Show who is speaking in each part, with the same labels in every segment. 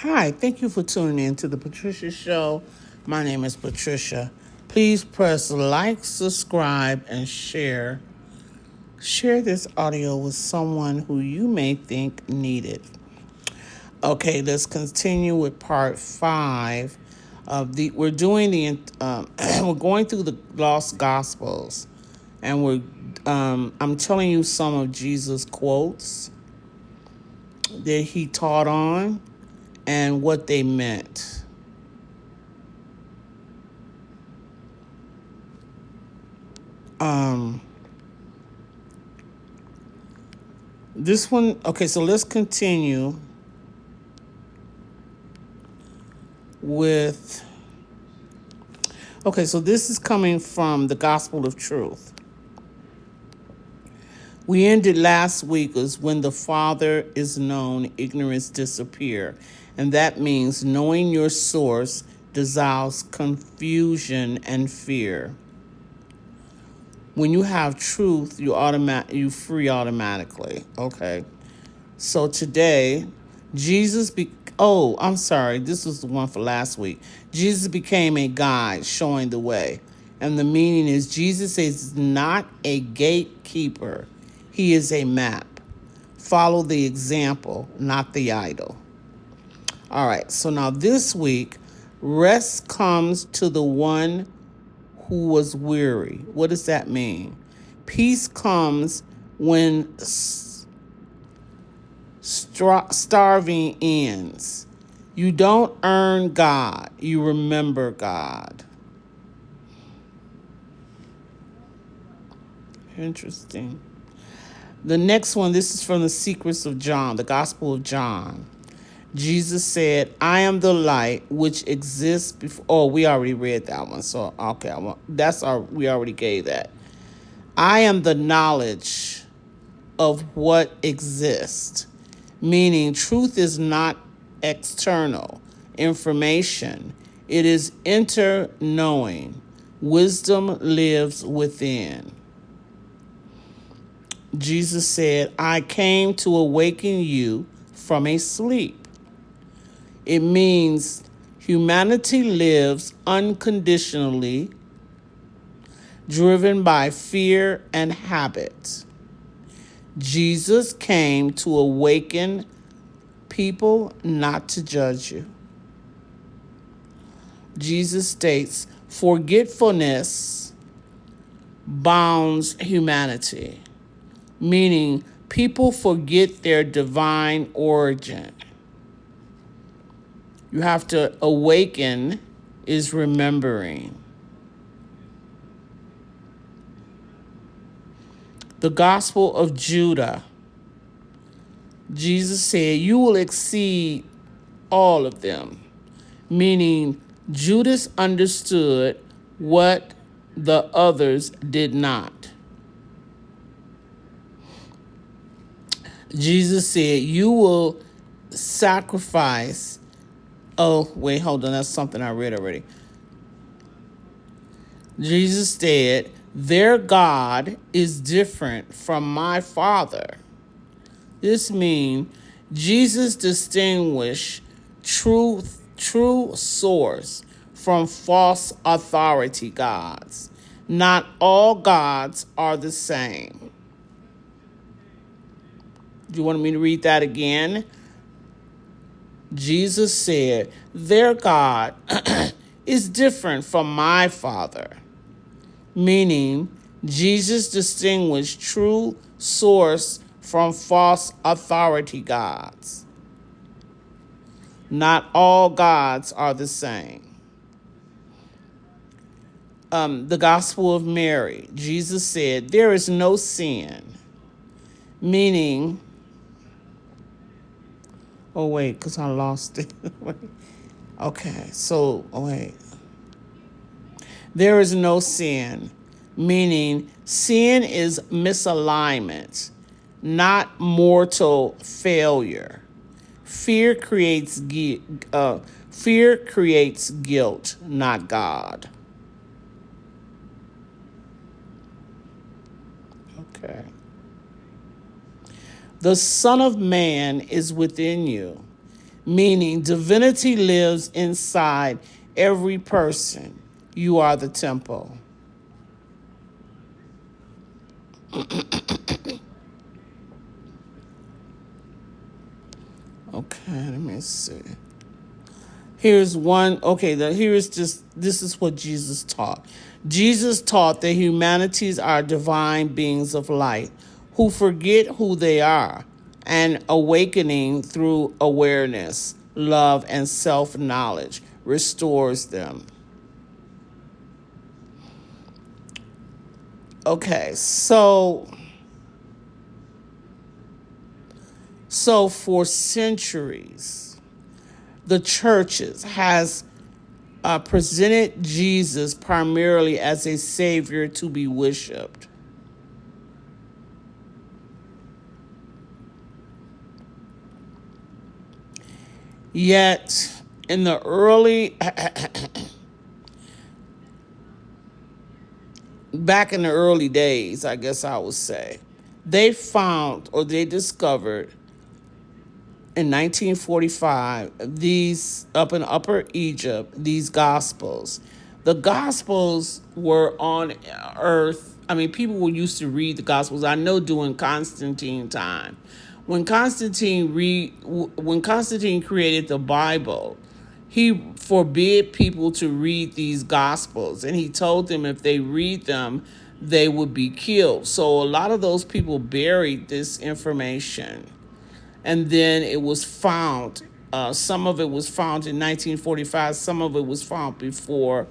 Speaker 1: Hi, thank you for tuning in to the Patricia Show. My name is Patricia. Please press like, subscribe, and share. Share this audio with someone who you may think need it. Okay, let's continue with part 5 of the. We're doing the. We're going through the Lost Gospels, and we're. I'm telling you some of Jesus' quotes that he taught on and what they meant. Um, This one, okay, so let's continue with. Okay, so this is coming from the Gospel of Truth. We ended last week as when the Father is known, ignorance disappear. And that means knowing your source dissolves confusion and fear. When you have truth, you free automatically. Okay. So today, I'm sorry, this was the one for last week. Jesus became a guide showing the way. And the meaning is Jesus is not a gatekeeper. He is a map. Follow the example, not the idol. All right, so now this week, rest comes to the one who was weary. What does that mean? Peace comes when starving ends. You don't earn God, you remember God. Interesting. The next one, this is from the Secrets of John, the Gospel of John. Jesus said, I am the light which exists before. Oh, we already read that one. So, okay, we already gave that. I am the knowledge of what exists, meaning truth is not external information, it is inner knowing. Wisdom lives within. Jesus said, I came to awaken you from a sleep. It means humanity lives unconditionally, driven by fear and habit. Jesus came to awaken people, not to judge you. Jesus states, forgetfulness bounds humanity, meaning people forget their divine origin. You have to awaken is remembering. The Gospel of Judah. Jesus said, you will exceed all of them, meaning Judas understood what the others did not. Jesus said, you will sacrifice. Oh, wait, hold on. That's something I read already. Jesus said, their God is different from my Father. This means Jesus distinguished true source from false authority gods. Not all gods are the same. Do you want me to read that again? Jesus said, their God is different from my Father. Meaning, Jesus distinguished true source from false authority gods. Not all gods are the same. The Gospel of Mary, Jesus said, there is no sin. Meaning, oh wait, because I lost it. Okay, so, wait. There is no sin, meaning sin is misalignment, not mortal failure. Fear creates guilt, not God. Okay. The Son of Man is within you, meaning divinity lives inside every person. You are the temple. Okay, let me see. Here's one. Okay, this is what Jesus taught. Jesus taught that humanities are divine beings of light who forget who they are and awakening through awareness, love, and self-knowledge restores them. Okay, so for centuries, the churches has presented Jesus primarily as a savior to be worshipped. Yet, in the back in the early days, I guess I would say, they found or they discovered in 1945 these up in Upper Egypt, these gospels. The gospels were on earth. I mean, people were used to read the gospels. I know during Constantine time, when Constantine created the Bible, he forbid people to read these gospels, and he told them if they read them, they would be killed. So a lot of those people buried this information, and then it was found. Some of it was found in 1945. Some of it was found before.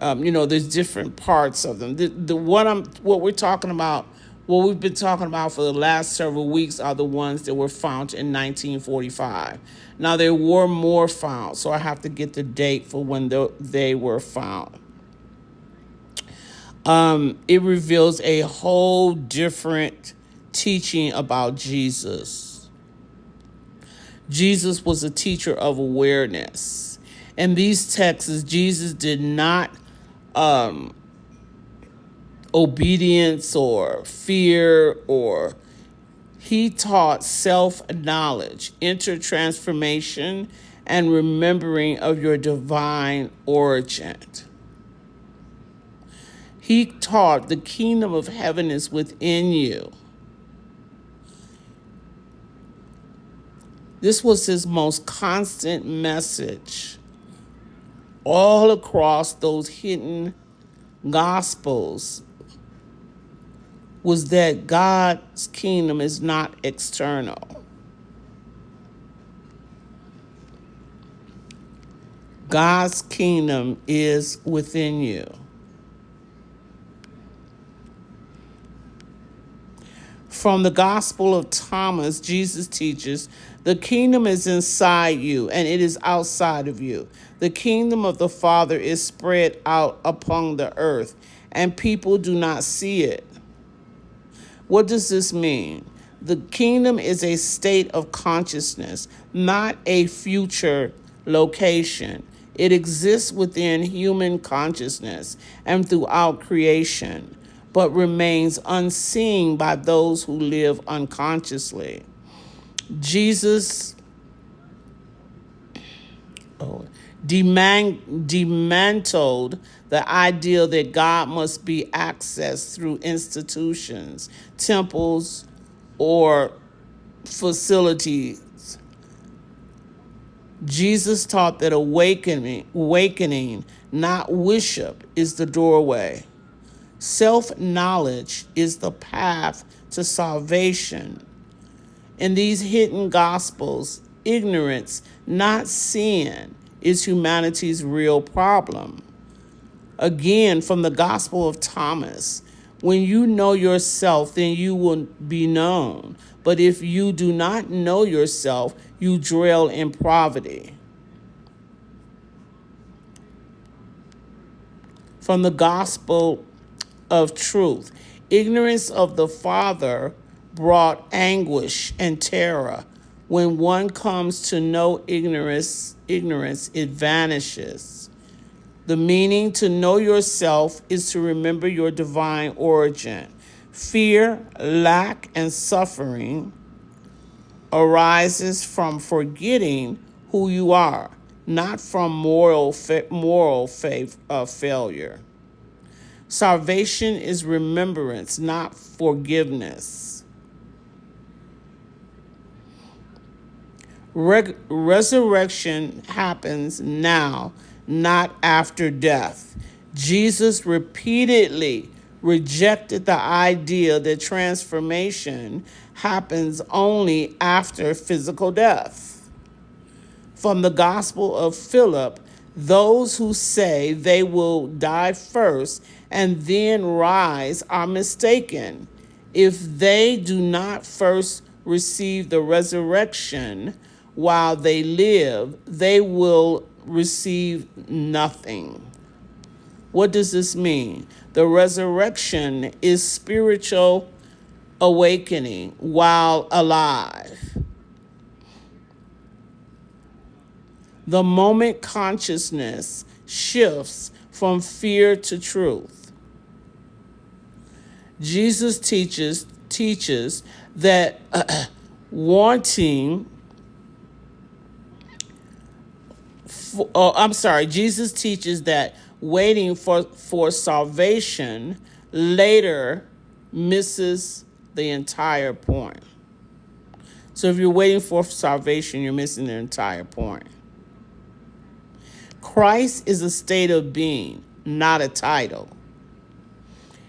Speaker 1: There's different parts of them. What we're talking about, what we've been talking about for the last several weeks are the ones that were found in 1945. Now there were more found, so I have to get the date for when they were found. It reveals a whole different teaching about Jesus. Jesus was a teacher of awareness. In these texts, Jesus did not obedience or fear, or he taught self-knowledge, inner transformation, and remembering of your divine origin. He taught the kingdom of heaven is within you. This was his most constant message all across those hidden gospels, was that God's kingdom is not external. God's kingdom is within you. From the Gospel of Thomas, Jesus teaches, the kingdom is inside you and it is outside of you. The kingdom of the Father is spread out upon the earth, and people do not see it. What does this mean? The kingdom is a state of consciousness, not a future location. It exists within human consciousness and throughout creation, but remains unseen by those who live unconsciously. Jesus dismantled the idea that God must be accessed through institutions, temples, or facilities. Jesus taught that awakening, not worship, is the doorway. Self-knowledge is the path to salvation. In these hidden gospels, ignorance, not sin, is humanity's real problem. Again, from the Gospel of Thomas, when you know yourself, then you will be known. But if you do not know yourself, you dwell in poverty. From the Gospel of Truth, ignorance of the Father brought anguish and terror. When one comes to know ignorance, it vanishes. The meaning to know yourself is to remember your divine origin. Fear, lack, and suffering arises from forgetting who you are, not from moral failure. Salvation is remembrance, not forgiveness. Resurrection happens now, not after death. Jesus repeatedly rejected the idea that transformation happens only after physical death. From the Gospel of Philip, those who say they will die first and then rise are mistaken. If they do not first receive the resurrection while they live, they will receive nothing. What does this mean? The resurrection is spiritual awakening while alive. The moment consciousness shifts from fear to truth. Jesus teaches that Jesus teaches that waiting for salvation later misses the entire point. So if you're waiting for salvation, you're missing the entire point. Christ is a state of being, not a title.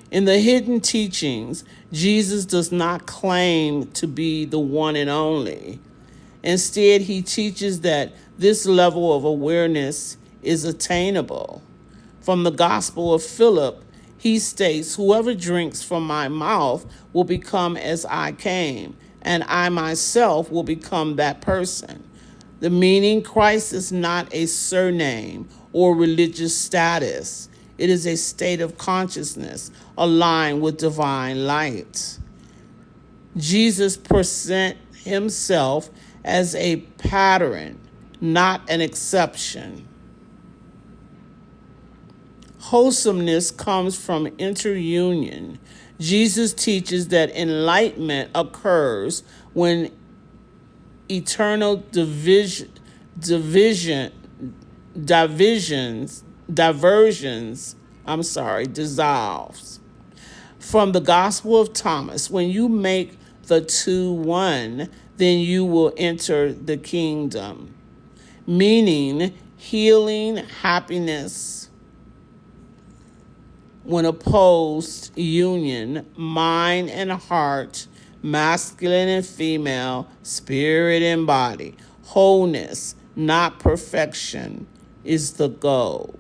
Speaker 1: In the hidden teachings, Jesus does not claim to be the one and only. Instead, he teaches that this level of awareness is attainable. From the Gospel of Philip, he states, "Whoever drinks from my mouth will become as I came, and I myself will become that person." The meaning, Christ is not a surname or religious status. It is a state of consciousness aligned with divine light. Jesus presents himself as a pattern, not an exception. Wholesomeness comes from interunion. Jesus teaches that enlightenment occurs when eternal diversions dissolves. From the Gospel of Thomas, when you make the two one, then you will enter the kingdom. Meaning, healing, happiness, when opposed union, mind and heart, masculine and female, spirit and body, wholeness, not perfection, is the goal.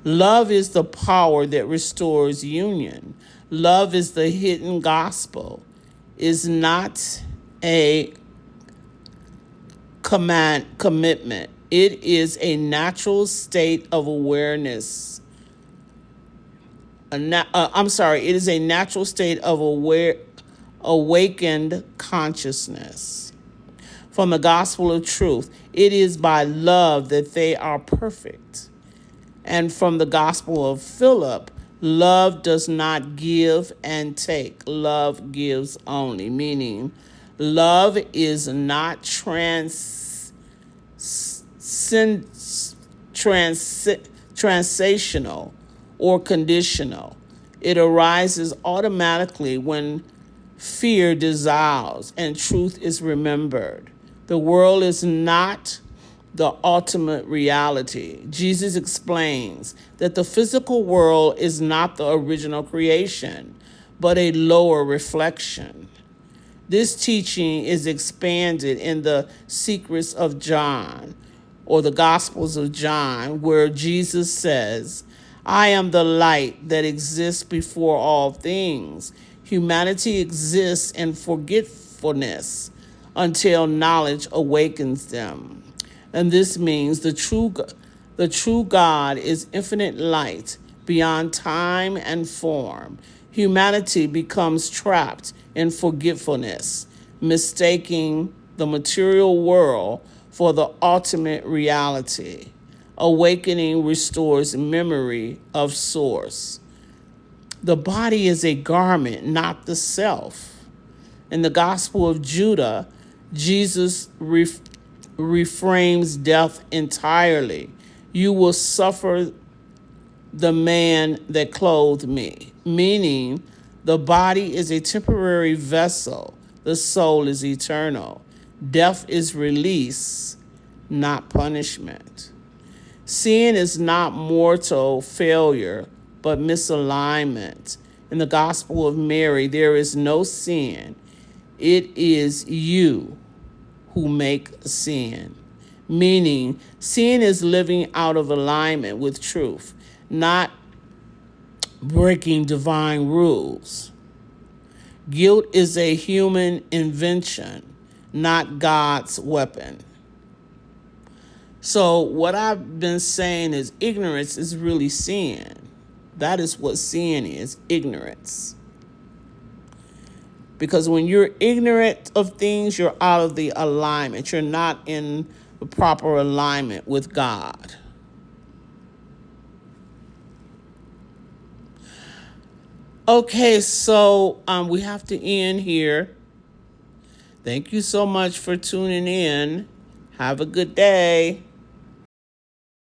Speaker 1: Love is the power that restores union. Love is the hidden gospel, is not a commitment. It is a natural state of awareness. It is a natural state of awakened consciousness. From the Gospel of Truth, it is by love that they are perfect. And from the Gospel of Philip, love does not give and take. Love gives only, meaning love is not transitional or conditional. It arises automatically when fear dissolves and truth is remembered. The world is not the ultimate reality. Jesus explains that the physical world is not the original creation, but a lower reflection. This teaching is expanded in the Secrets of John, or the Gospels of John, where Jesus says, "I am the light that exists before all things." Humanity exists in forgetfulness until knowledge awakens them. And this means the true God is infinite light beyond time and form. Humanity becomes trapped in forgetfulness, mistaking the material world for the ultimate reality. Awakening restores memory of source. The body is a garment, not the self. In the Gospel of Judah, Jesus reframes death entirely. You will suffer the man that clothed me, meaning the body is a temporary vessel, the soul is eternal. Death is release, not punishment. Sin is not mortal failure, but misalignment. In the Gospel of Mary, there is no sin. It is you who make sin. Meaning, sin is living out of alignment with truth, not breaking divine rules. Guilt is a human invention, not God's weapon. So what I've been saying is ignorance is really sin. That is what sin is, ignorance. Because when you're ignorant of things, you're out of the alignment. You're not in the proper alignment with God. Okay, so we have to end here. Thank you so much for tuning in. Have a good day.